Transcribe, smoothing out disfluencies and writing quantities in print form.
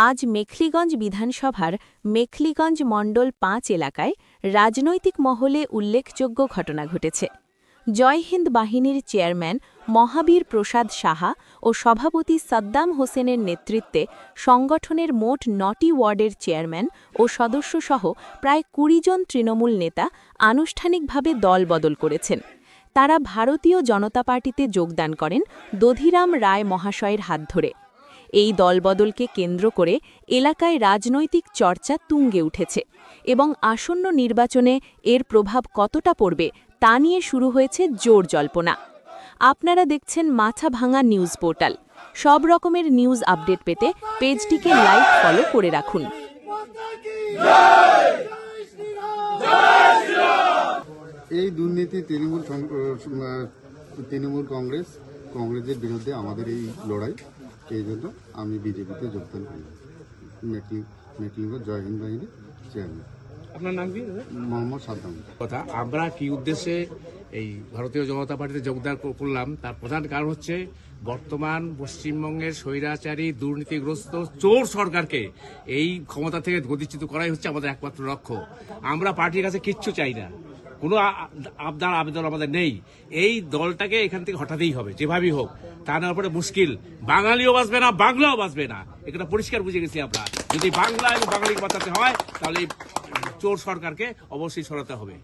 আজ মেখলিগঞ্জ বিধানসভার মেখলিগঞ্জ মণ্ডল ৫ এলাকায় রাজনৈতিক মহলে উল্লেখযোগ্য ঘটনা ঘটেছে। জয় হিন্দ বাহিনীর চেয়ারম্যান মহাবীর প্রসাদ সাহা ও সভাপতি সাদ্দাম হোসেনের নেতৃত্বে সংগঠনের মোট ৯টি ওয়ার্ডের চেয়ারম্যান ও সদস্যসহ প্রায় ২০ জন তৃণমূল নেতা আনুষ্ঠানিকভাবে দলবদল করেছেন। তারা ভারতীয় জনতা পার্টিতে যোগদান করেন দধিরাম রায় মহাশয়ের হাত ধরে। এই দলবদলকে কেন্দ্র করে এলাকায় রাজনৈতিক চর্চা তুঙ্গে উঠেছে এবং আসন্ন নির্বাচনে এর প্রভাব কতটা পড়বে তা নিয়ে শুরু হয়েছে জোর জল্পনা। আপনারা দেখছেন মাথাভাঙা নিউজ পোর্টাল। সব রকমের নিউজ আপডেট পেতে পেজটিকে লাইক ফলো করে রাখুন। এই দুর্নীতি তৃণমূল কংগ্রেসের বিরুদ্ধে আমাদের এই লড়াই, এই জন্য আমি বিজেপিতে যোগদান করি। মেখলিগঞ্জ জয় হিন্দ বাহিনীর চেয়ারম্যান। আপনার নাম কি? মোহাম্মদ সাদ্দাম। কথা আমরা কি উদ্দেশ্যে এই ভারতীয় জনতা পার্টিতে যোগদান করলাম তার প্রধান কারণ হচ্ছে বর্তমান পশ্চিমবঙ্গের স্বৈরাচারী দুর্নীতিগ্রস্ত চোর সরকারকে এই ক্ষমতা থেকে গতিচ্যুত করাই হচ্ছে আমাদের একমাত্র লক্ষ্য। আমরা পার্টির কাছে কিচ্ছু চাই না, কোনো আবেদন আমাদের নেই। এই দলটাকে এখান থেকে হটাতেই হবে যেভাবেই হোক, তা না পরে মুশকিল। বাঙালিও বাঁচবে না, বাংলাও বাঁচবে না, এটা পরিষ্কার বুঝে গেছি আমরা। যদি বাংলা এবং বাঙালিকে বাঁচাতে হয় তাহলে চোর সরকারকে অবশ্যই সরাতে হবে।